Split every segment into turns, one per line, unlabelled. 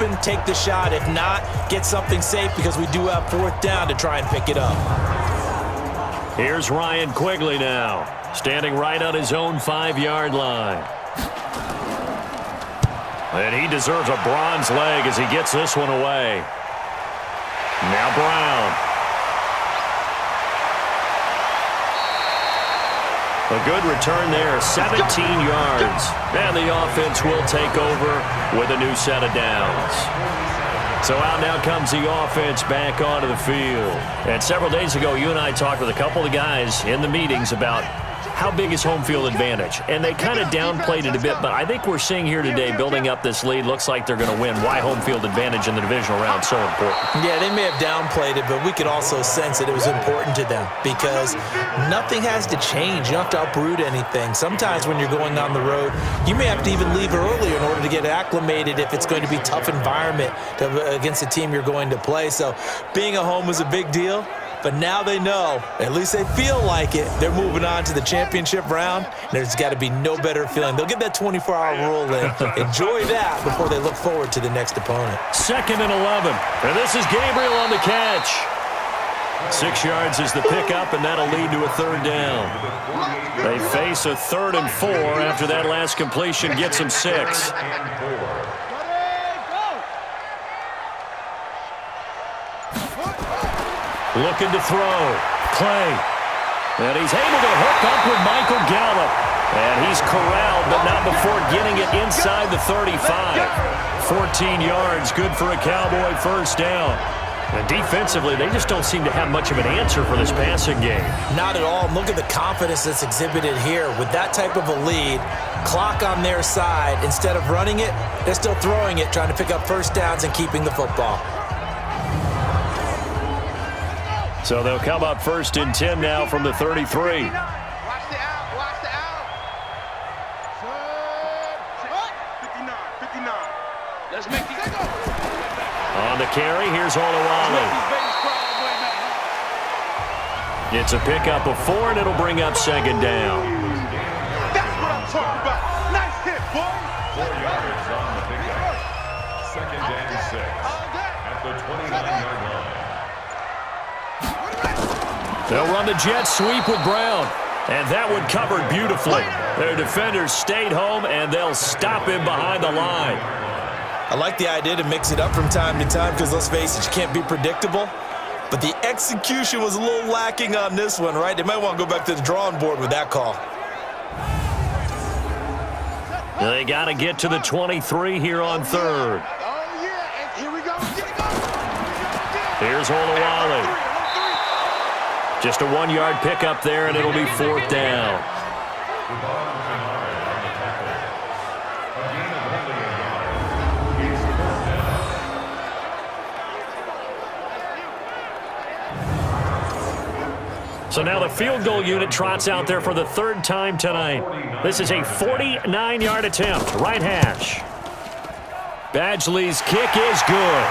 open, take the shot. If not, get something safe because we do have fourth down to try and pick it up.
Here's Ryan Quigley now, standing right on his own 5-yard line. And he deserves a bronze leg as he gets this one away. Now Brown. A good return there, 17 yards. And the offense will take over with a new set of downs. So out now comes the offense back onto the field. And several days ago, you and I talked with a couple of guys in the meetings about how big is home field advantage. And they kind of downplayed it a bit, but I think we're seeing here today, building up this lead, looks like they're going to win. Why home field advantage in the divisional round so important? Yeah, they may have downplayed it, but we could also sense that it was important to them because nothing has to change. You don't have to uproot anything. Sometimes when you're going on the road, you may have to even leave earlier in order to get acclimated if it's going to be a tough environment against the team you're going to play. So being at home is a big deal. But now they know, at least they feel like it, they're moving on to the championship round. And there's got to be no better feeling. They'll get that 24-hour rule in. Enjoy that before they look forward to the next opponent. 2nd and 11. And this is Gabriel on the catch. 6 yards is the pickup, and that'll lead to a 3rd down. They face a 3rd and 4 after that last completion gets them 6. Looking to throw. Clay. And he's able to hook up with Michael Gallup. And he's corralled, but not before getting it inside the 35. 14 yards, good for a Cowboy 1st down. And defensively, they just don't seem to have much of an answer for this passing game. Not at all. Look at the confidence that's exhibited here. With that type of a lead, clock on their side, instead of running it, they're still throwing it, trying to pick up 1st downs and keeping the football. So they'll come up 1st and 10 now from the 33.
Watch the out, watch the out. 59. Let's make it go.
On the carry, here's ALLMADDEN. It's a pickup of 4, and it'll bring up 2nd down.
That's what I'm talking about. Nice hit, boy.
4 yards on the pickup. 2nd and 6 at the 29-yard line.
They'll run the jet sweep with Brown. And that one covered beautifully. Their defenders stayed home, and they'll stop him behind the line.
I like the idea to mix it up from time to time because, let's face it, you can't be predictable. But the execution was a little lacking on this one, right? They might want to go back to the drawing board with that call.
They got to get to the 23 here on 3rd.
Oh, yeah, and here we go.
Here's ALLMADDEN. Just a 1-yard pickup there, and it'll be 4th down. So now the field goal unit trots out there for the 3rd time tonight. This is a 49-yard attempt, right hash. Badgley's kick is good.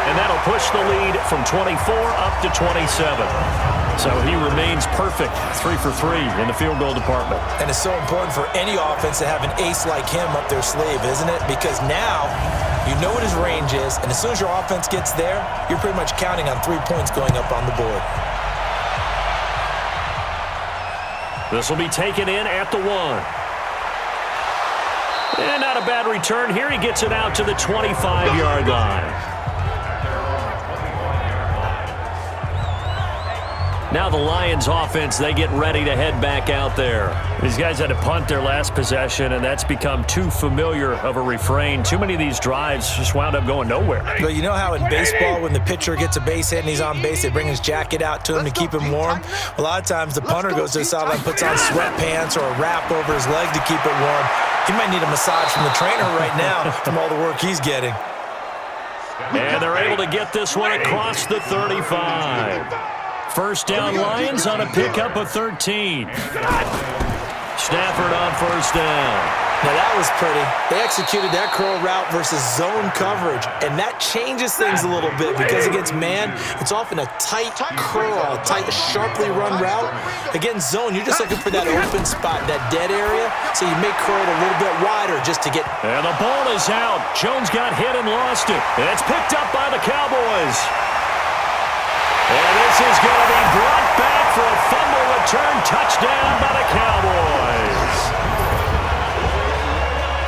And that'll push the lead from 24 up to 27. So he remains perfect, 3 for 3 in the field goal department.
And it's so important for any offense to have an ace like him up their sleeve, isn't it? Because now you know what his range is, and as soon as your offense gets there, you're pretty much counting on 3 points going up on the board.
This will be taken in at the 1. And not a bad return here. He gets it out to the 25-yard line. Now the Lions offense, they get ready to head back out there. These guys had to punt their last possession, and that's become too familiar of a refrain. Too many of these drives just wound up going nowhere.
But you know how in baseball, when the pitcher gets a base hit and he's on base, they bring his jacket out to him to keep him warm? A lot of times the punter goes to the sideline, puts on sweatpants or a wrap over his leg to keep it warm. He might need a massage from the trainer right now from all the work he's getting.
And they're able to get this one across the 35. 1st down Lions on a pickup of 13. Stafford on 1st down.
Now that was pretty. They executed that curl route versus zone coverage, and that changes things a little bit because against man, it's often a tight curl, a tight, sharply run route. Against zone, you're just looking for that open spot, that dead area, so you make curl a little bit wider just to get...
And the ball is out. Jones got hit and lost it. And it's picked up by the Cowboys. And this is going to be brought back for a fumble return touchdown by the Cowboys.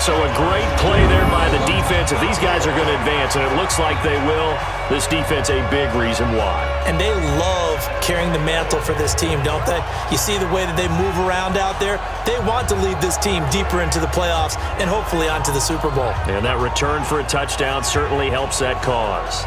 So a great play there by the defense. If these guys are going to advance, and it looks like they will, this defense a big reason why.
And they love carrying the mantle for this team, don't they? You see the way that they move around out there? They want to lead this team deeper into the playoffs and hopefully onto the Super Bowl.
And that return for a touchdown certainly helps that cause.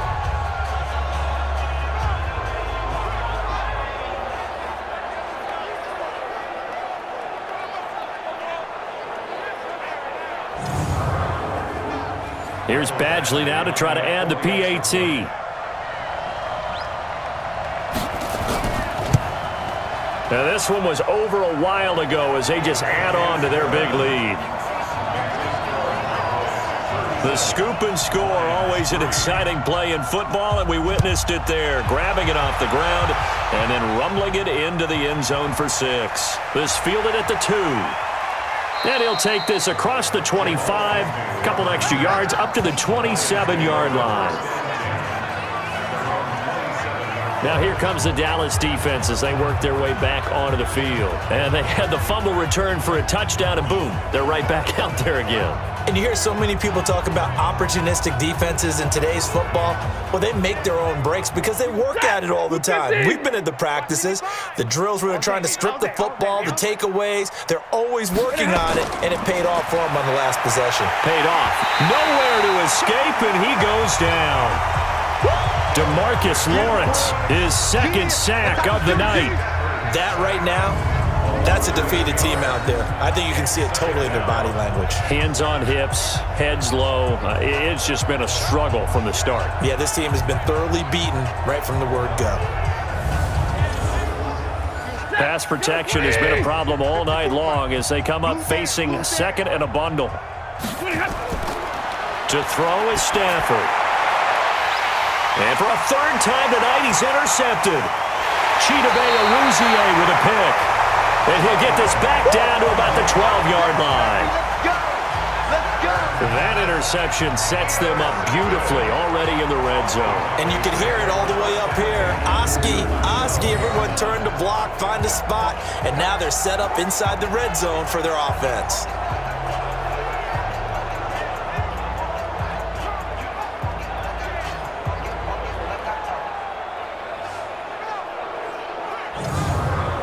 Here's Badgley now to try to add the PAT. Now this one was over a while ago as they just add on to their big lead. The scoop and score, always an exciting play in football, and we witnessed it there, grabbing it off the ground and then rumbling it into the end zone for 6. This fielded at the 2. And he'll take this across the 25, a couple extra yards, up to the 27-yard line. Now here comes the Dallas defense as they work their way back onto the field. And they had the fumble return for a touchdown, and boom, they're right back out there again.
And you hear so many people talk about opportunistic defenses in today's football. Well, they make their own breaks because they work at it all the time. We've been at the practices, the drills where they're trying to strip the football, the takeaways. They're always working on it, and it paid off for them on the last possession.
Paid off. Nowhere to escape, and he goes down. DeMarcus Lawrence, his second sack of the night.
That right now, that's a defeated team out there. I think you can see it totally in their body language.
Hands on hips, heads low. It's just been a struggle from the start.
Yeah, this team has been thoroughly beaten right from the word go.
Pass protection has been a problem all night long as they come up facing second and a bundle. To throw is Stafford. And for a third time tonight, he's intercepted. Chidobe Awuzie with a pick. And he'll get this back down to about the 12-yard line. That interception sets them up beautifully already in the red zone.
And you can hear it all the way up here. Oski, everyone turned to block, find a spot, and now they're set up inside the red zone for their offense.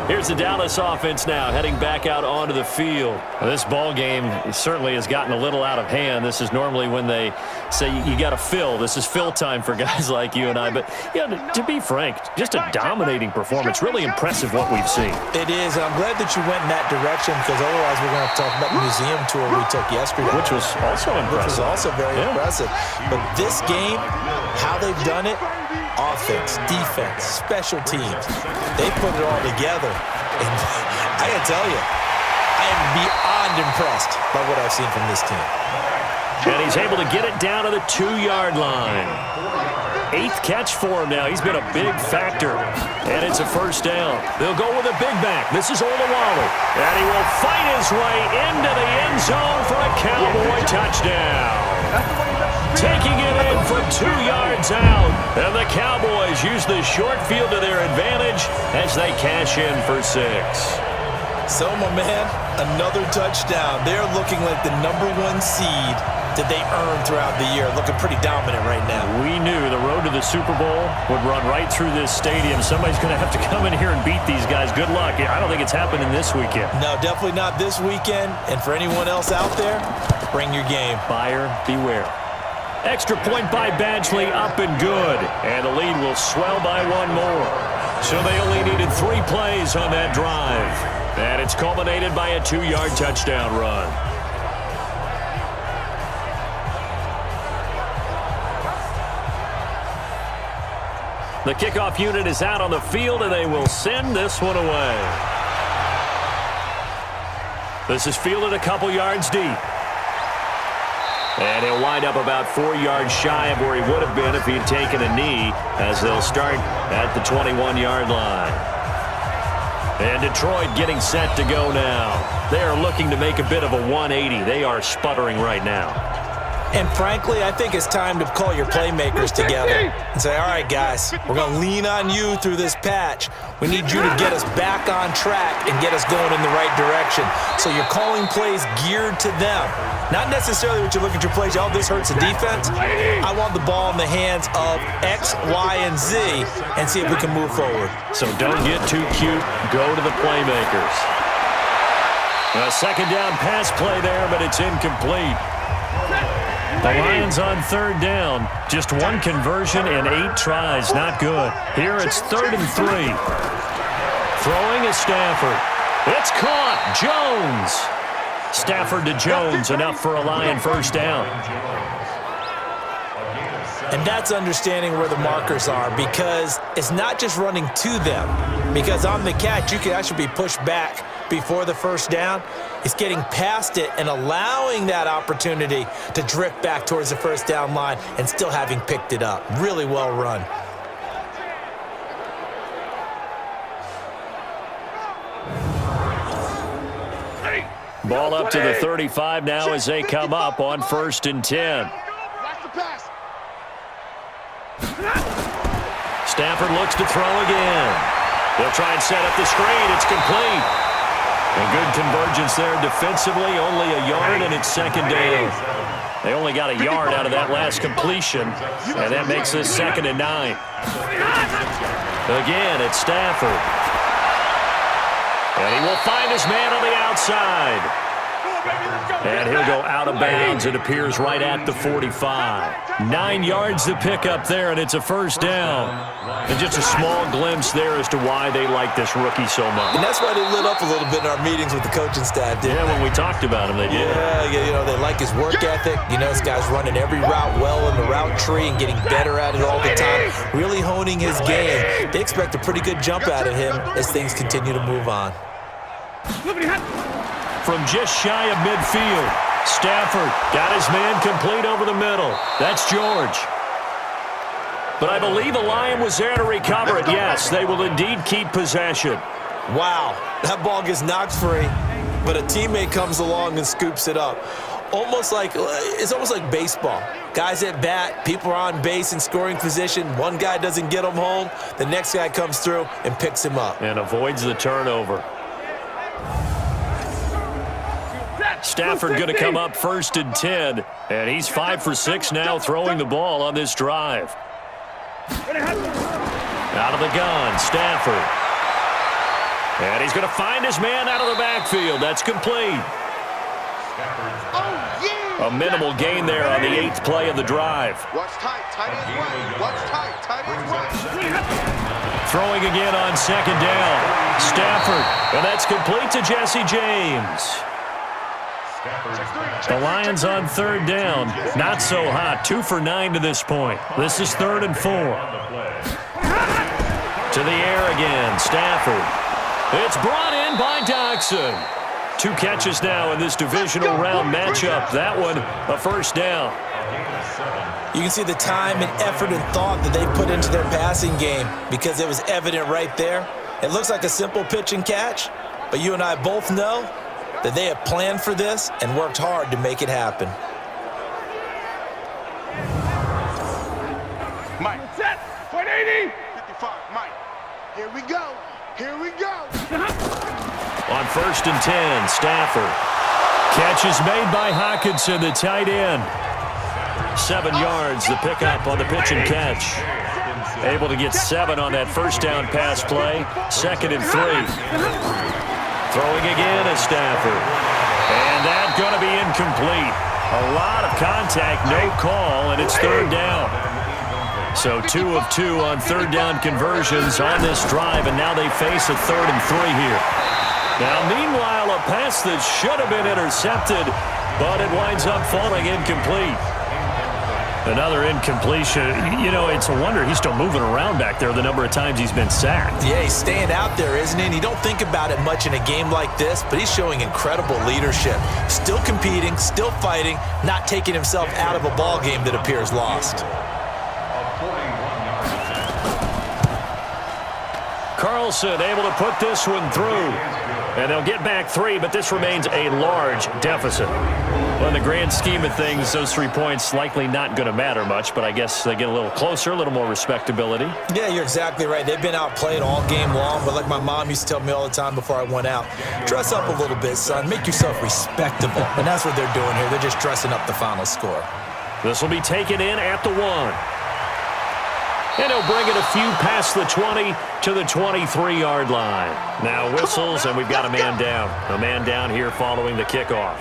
Here's the Dallas offense now heading back out onto the field. Well, this ball game certainly has gotten a little out of hand. This is normally when they say you got to fill. This is fill time for guys like you and I. But, you know, to be frank, just a dominating performance. Really impressive what we've seen.
It is, and I'm glad that you went in that direction because otherwise we're going to have to talk about the museum tour we took yesterday.
Which was also impressive.
Which was also very impressive. But this game, how they've done it, offense, defense, special teams, they put it all together. And I gotta tell you, I am beyond impressed by what I've seen from this team.
And he's able to get it down to the 2-yard line. 8th catch for him now. He's been a big factor. And it's a first down. They'll go with a big back. This is Olawale. And he will fight his way into the end zone for a Cowboy touchdown. Taking it in from 2 yards out. And the Cowboys use the short field to their advantage as they cash in for 6.
So, my man, another touchdown. They're looking like the #1 seed that they earned throughout the year. Looking pretty dominant right now.
We knew the road to the Super Bowl would run right through this stadium. Somebody's going to have to come in here and beat these guys. Good luck. I don't think it's happening this weekend.
No, definitely not this weekend. And for anyone else out there, bring your game.
Buyer beware. Extra point by Badgley, up and good. And the lead will swell by 1 more. So they only needed 3 plays on that drive. And it's culminated by a 2-yard touchdown run. The kickoff unit is out on the field, and they will send this one away. This is fielded a couple yards deep. And he'll wind up about 4 yards shy of where he would have been if he had taken a knee, as they'll start at the 21-yard line. And Detroit getting set to go now. They are looking to make a bit of a 180. They are sputtering right now.
And frankly, I think it's time to call your playmakers together and say, all right, guys, we're going to lean on you through this patch. We need you to get us back on track and get us going in the right direction. So you're calling plays geared to them. Not necessarily what you look at your plays, oh, this hurts the defense. I want the ball in the hands of X, Y, and Z and see if we can move forward.
So don't get too cute. Go to the playmakers. A second down pass play there, but it's incomplete. The Lions on third down. Just one conversion in 8 tries. Not good. Here it's 3rd and 3. Throwing is Stafford. It's caught. Jones. Stafford to Jones. Enough for a Lion first down.
And that's understanding where the markers are, because it's not just running to them. Because on the catch, you can actually be pushed back before the first down. It's getting past it and allowing that opportunity to drift back towards the first down line and still having picked it up. Really well run.
Ball up to the 35 now as they come up on 1st and 10. Stafford looks to throw again. They'll try and set up the screen. It's complete. And good convergence there defensively. Only a yard, and it's 2nd down. They only got a yard out of that last completion, and that makes this 2nd and 9. Again, it's Stafford. And he will find his man on the outside. And he'll go out of bounds. It appears right at the 45. 9 yards to pick up there, and it's a first down. And just a small glimpse there as to why they like this rookie so much.
And that's why they lit up a little bit in our meetings with the coaching staff, didn't
they?
When
we talked about him, they did.
Yeah, you know, they like his work ethic. You know, this guy's running every route well in the route tree and getting better at it all the time, really honing his game. They expect a pretty good jump out of him as things continue to move on.
From just shy of midfield, Stafford got his man complete over the middle. That's George. But I believe a Lion was there to recover it. Yes, they will indeed keep possession.
Wow, that ball gets knocked free, but a teammate comes along and scoops it up. It's almost like baseball. Guys at bat, people are on base in scoring position. One guy doesn't get him home. The next guy comes through and picks him up.
And avoids the turnover. Stafford going to come up 1st and 10, and he's 5 for 6 now throwing the ball on this drive. Out of the gun, Stafford. And he's going to find his man out of the backfield. That's complete. A minimal gain there on the 8th play of the drive.
Watch tight, tight ends right. Watch tight, tight ends right.
Throwing again on 2nd down. Stafford, and that's complete to Jesse James. The Lions on 3rd down. Not so hot. 2 for 9 to this point. This is 3rd and 4. To the air again. Stafford. It's brought in by Doxson. 2 catches now in this divisional round matchup. That one, a first down.
You can see the time and effort and thought that they put into their passing game, because it was evident right there. It looks like a simple pitch and catch, but you and I both know that they have planned for this and worked hard to make it happen.
Mike. Set. 180. 55. Mike. Here we go. Here we go.
On 1st and 10, Stafford. Catch is made by Hockenson, the tight end. 7 yards, the pickup on the pitch and catch. Able to get 7 on that first down pass play. 2nd and 3. Throwing again is Stafford. And that's going to be incomplete. A lot of contact, no call, and it's 3rd down. So 2 of 2 on 3rd down conversions on this drive, and now they face a 3rd and 3 here. Now, meanwhile, a pass that should have been intercepted, but it winds up falling incomplete. Another incompletion. You know, it's a wonder he's still moving around back there the number of times he's been sacked.
Yeah, he's staying out there, isn't he? And you don't think about it much in a game like this, but he's showing incredible leadership. Still competing, still fighting, not taking himself out of a ball game that appears lost.
Carlson able to put this one through. And they'll get back 3, but this remains a large deficit. Well, in the grand scheme of things, those 3 points likely not going to matter much, but I guess they get a little closer, a little more respectability.
Yeah, you're exactly right. They've been outplayed all game long, but like my mom used to tell me all the time before I went out, dress up a little bit, son. Make yourself respectable. And that's what they're doing here. They're just dressing up the final score.
This will be taken in at the 1. And he'll bring it a few past the 20 to the 23-yard line. Now whistles, and we've got a man down. A man down here following the kickoff.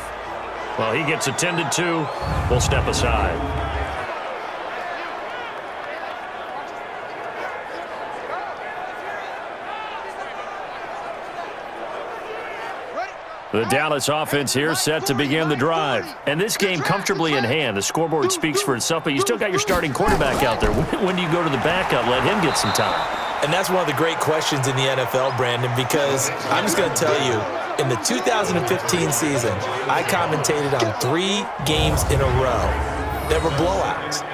Well, he gets attended to. We'll step aside. The Dallas offense here set to begin the drive. And this game comfortably in hand. The scoreboard speaks for itself, but you still got your starting quarterback out there. When do you go to the backup? Let him get some time.
And that's one of the great questions in the NFL, Brandon, because I'm just going to tell you, in the 2015 season, I commentated on 3 games in a row that were blowouts.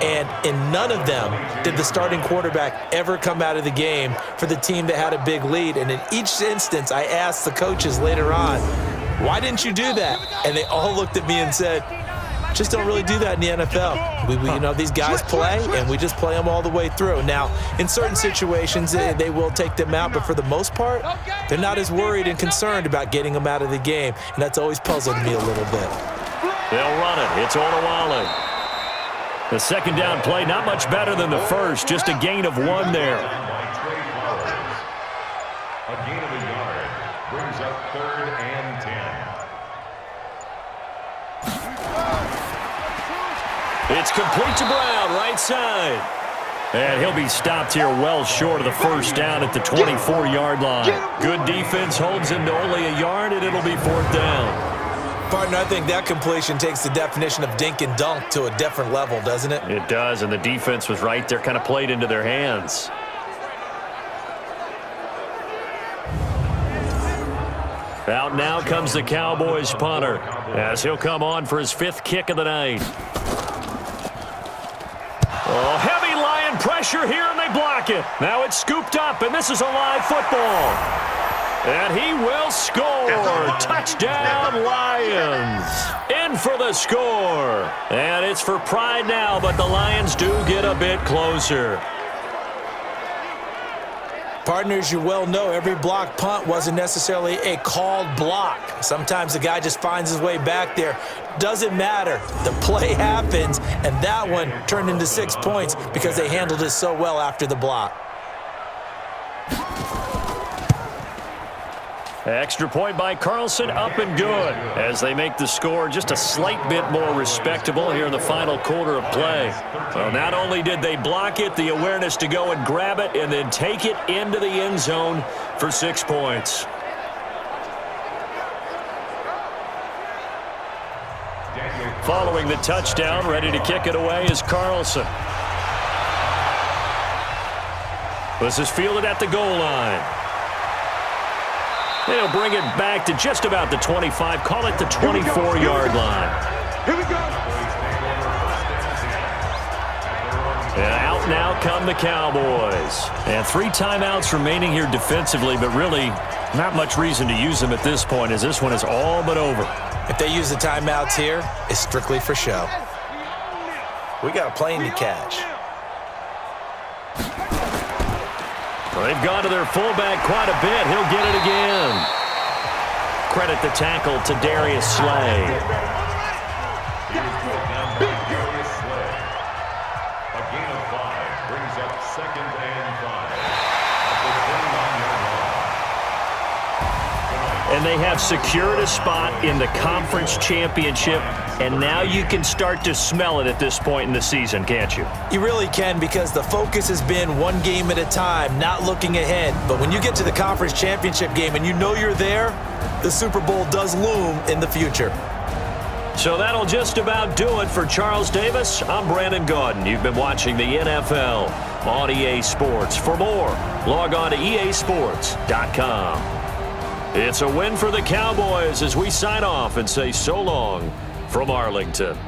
And in none of them did the starting quarterback ever come out of the game for the team that had a big lead. And in each instance, I asked the coaches later on, why didn't you do that? And they all looked at me and said, just don't really do that in the NFL. You know, these guys play, and we just play them all the way through. Now, in certain situations, they will take them out, but for the most part, they're not as worried and concerned about getting them out of the game, and that's always puzzled me a little bit.
They'll run it. It's Olawale. The second down play, not much better than the first, just a gain of 1 there.
A gain of a yard brings up 3rd and 10.
It's complete to Brown, right side. And he'll be stopped here well short of the first down at the 24-yard line. Good defense holds him to only a yard, and it'll be 4th down.
Partner, I think that completion takes the definition of dink and dunk to a different level, doesn't it?
It does, and the defense was right there, kind of played into their hands. Out now comes the Cowboys punter, as he'll come on for his 5th kick of the night. Oh, heavy Lion pressure here, and they block it. Now it's scooped up, and this is a live football. And he will score. Touchdown, Lions. In for the score. And it's for pride now, but the Lions do get a bit closer.
Partners, you well know every blocked punt wasn't necessarily a called block. Sometimes the guy just finds his way back there. Doesn't matter. The play happens, and that one turned into 6 points because they handled it so well after the block.
Extra point by Carlson, up and good, as they make the score just a slight bit more respectable here in the final quarter of play. Well, not only did they block it, the awareness to go and grab it and then take it into the end zone for 6 points. Following the touchdown, ready to kick it away is Carlson. This is fielded at the goal line. They'll bring it back to just about the 25, call it the 24-yard line.
Here we go.
And out now come the Cowboys. And 3 timeouts remaining here defensively, but really not much reason to use them at this point, as this one is all but over.
If they use the timeouts here, it's strictly for show. We got a plane to catch.
Well, they've gone to their fullback quite a bit. He'll get it again. Credit the tackle to Darius Slay.
A gain of 5 brings up 2nd and 5.
And they have secured a spot in the conference championship, and now you can start to smell it at this point in the season, can't you?
You really can, because the focus has been one game at a time, not looking ahead. But when you get to the conference championship game and you know you're there, the Super Bowl does loom in the future.
So that'll just about do it for Charles Davis. I'm Brandon Gaudin. You've been watching the NFL on EA Sports. For more, log on to easports.com. It's a win for the Cowboys as we sign off and say so long from Arlington.